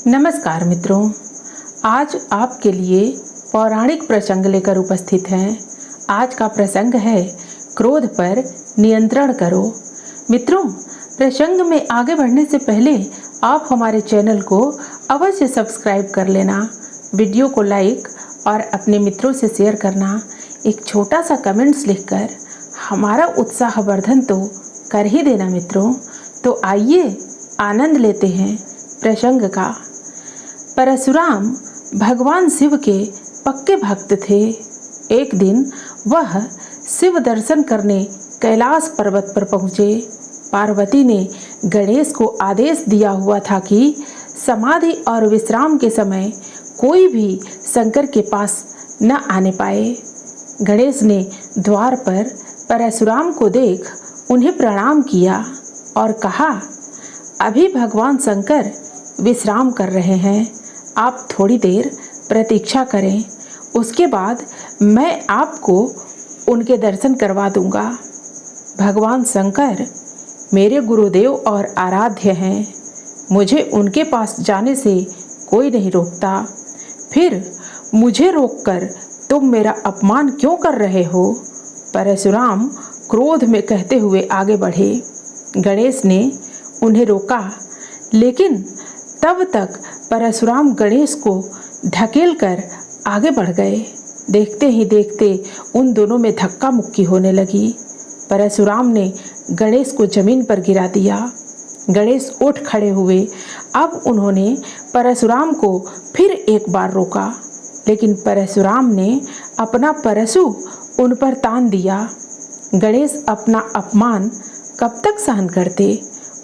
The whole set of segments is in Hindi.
नमस्कार मित्रों, आज आपके लिए पौराणिक प्रसंग लेकर उपस्थित हैं। आज का प्रसंग है क्रोध पर नियंत्रण करो। मित्रों, प्रसंग में आगे बढ़ने से पहले आप हमारे चैनल को अवश्य सब्सक्राइब कर लेना, वीडियो को लाइक और अपने मित्रों से शेयर करना, एक छोटा सा कमेंट्स लिखकर हमारा उत्साहवर्धन तो कर ही देना मित्रों। तो आइए आनंद लेते हैं प्रसंग का। परशुराम भगवान शिव के पक्के भक्त थे। एक दिन वह शिव दर्शन करने कैलाश पर्वत पर पहुँचे। पार्वती ने गणेश को आदेश दिया हुआ था कि समाधि और विश्राम के समय कोई भी शंकर के पास न आने पाए। गणेश ने द्वार पर परशुराम को देख उन्हें प्रणाम किया और कहा, अभी भगवान शंकर विश्राम कर रहे हैं, आप थोड़ी देर प्रतीक्षा करें, उसके बाद मैं आपको उनके दर्शन करवा दूंगा। भगवान शंकर मेरे गुरुदेव और आराध्य हैं, मुझे उनके पास जाने से कोई नहीं रोकता। फिर मुझे रोककर तुम मेरा अपमान क्यों कर रहे हो? परशुराम क्रोध में कहते हुए आगे बढ़े। गणेश ने उन्हें रोका, लेकिन तब तक परशुराम गणेश को ढकेलकर आगे बढ़ गए। देखते ही देखते उन दोनों में धक्का मुक्की होने लगी। परशुराम ने गणेश को जमीन पर गिरा दिया। गणेश उठ खड़े हुए। अब उन्होंने परशुराम को फिर एक बार रोका, लेकिन परशुराम ने अपना परशु उन पर तान दिया। गणेश अपना अपमान कब तक सहन करते?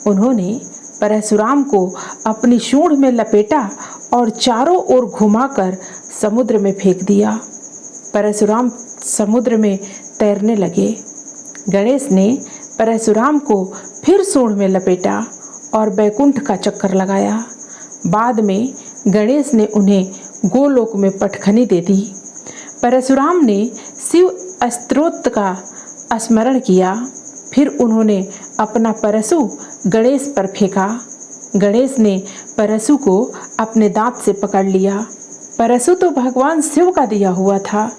उन्होंने परशुराम को अपनी सूंड में लपेटा और चारों ओर घुमाकर समुद्र में फेंक दिया। परशुराम समुद्र में तैरने लगे। गणेश ने परशुराम को फिर सूंड में लपेटा और बैकुंठ का चक्कर लगाया। बाद में गणेश ने उन्हें गोलोक में पटखनी दे दी। परशुराम ने शिव स्तोत्र का स्मरण किया। फिर उन्होंने अपना परशु गणेश पर फेंका। गणेश ने परशु को अपने दांत से पकड़ लिया। परशु तो भगवान शिव का दिया हुआ था,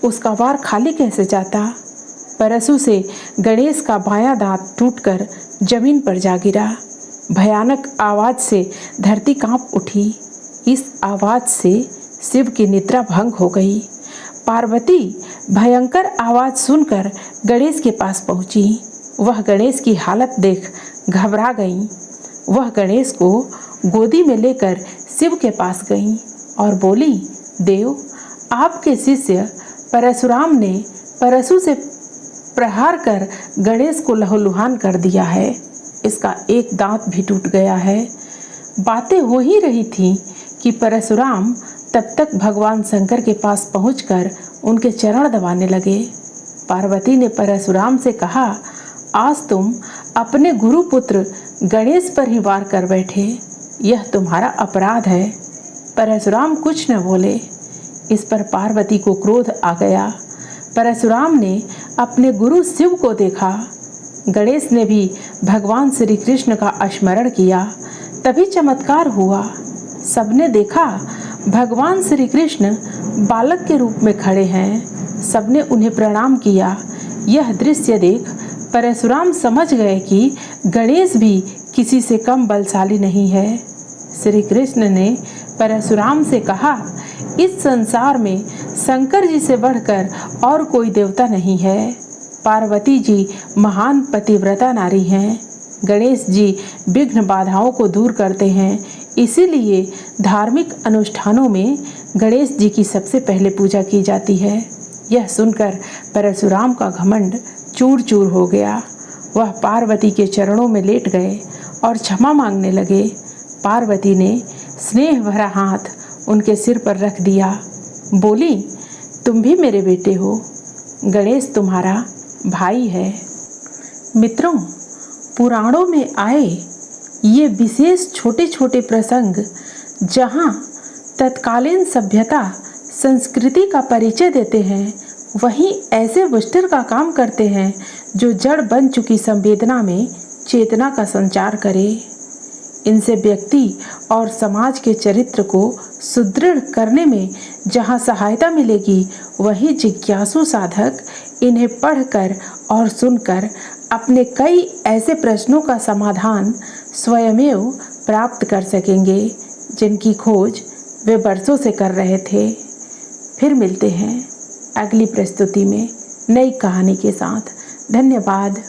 उसका वार खाली कैसे जाता? परशु से गणेश का बायां दांत टूटकर जमीन पर जा गिरा। भयानक आवाज से धरती कांप उठी। इस आवाज से शिव की निद्रा भंग हो गई। पार्वती भयंकर आवाज सुनकर गणेश के पास पहुंची। वह गणेश की हालत देख घबरा गई। वह गणेश को गोदी में लेकर शिव के पास गई और बोली, देव, आपके शिष्य परशुराम ने परशु से प्रहार कर गणेश को लहूलुहान कर दिया है। इसका एक दांत भी टूट गया है। बातें हो ही रही थी कि परशुराम तब तक भगवान शंकर के पास पहुंचकर उनके चरण दबाने लगे। पार्वती ने परशुराम से कहा, आज तुम अपने गुरुपुत्र गणेश पर ही वार कर बैठे, यह तुम्हारा अपराध है। परशुराम कुछ न बोले। इस पर पार्वती को क्रोध आ गया। परशुराम ने अपने गुरु शिव को देखा। गणेश ने भी भगवान श्री कृष्ण का स्मरण किया। तभी चमत्कार हुआ। सबने देखा भगवान श्री कृष्ण बालक के रूप में खड़े हैं। सबने उन्हें प्रणाम किया। यह दृश्य देख परशुराम समझ गए कि गणेश भी किसी से कम बलशाली नहीं है। श्री कृष्ण ने परशुराम से कहा, इस संसार में शंकर जी से बढ़कर और कोई देवता नहीं है। पार्वती जी महान पतिव्रता नारी हैं। गणेश जी विघ्न बाधाओं को दूर करते हैं, इसीलिए धार्मिक अनुष्ठानों में गणेश जी की सबसे पहले पूजा की जाती है। यह सुनकर परशुराम का घमंड चूर चूर हो गया। वह पार्वती के चरणों में लेट गए और क्षमा मांगने लगे। पार्वती ने स्नेह भरा हाथ उनके सिर पर रख दिया। बोली, तुम भी मेरे बेटे हो, गणेश तुम्हारा भाई है। मित्रों, पुराणों में आए ये विशेष छोटे छोटे प्रसंग जहाँ तत्कालीन सभ्यता संस्कृति का परिचय देते हैं, वहीं ऐसे बूस्टर का काम करते हैं जो जड़ बन चुकी संवेदना में चेतना का संचार करे। इनसे व्यक्ति और समाज के चरित्र को सुदृढ़ करने में जहाँ सहायता मिलेगी, वहीं जिज्ञासु साधक इन्हें पढ़कर और सुनकर अपने कई ऐसे प्रश्नों का समाधान स्वयमेव प्राप्त कर सकेंगे जिनकी खोज वे बरसों से कर रहे थे। फिर मिलते हैं अगली प्रस्तुति में नई कहानी के साथ। धन्यवाद।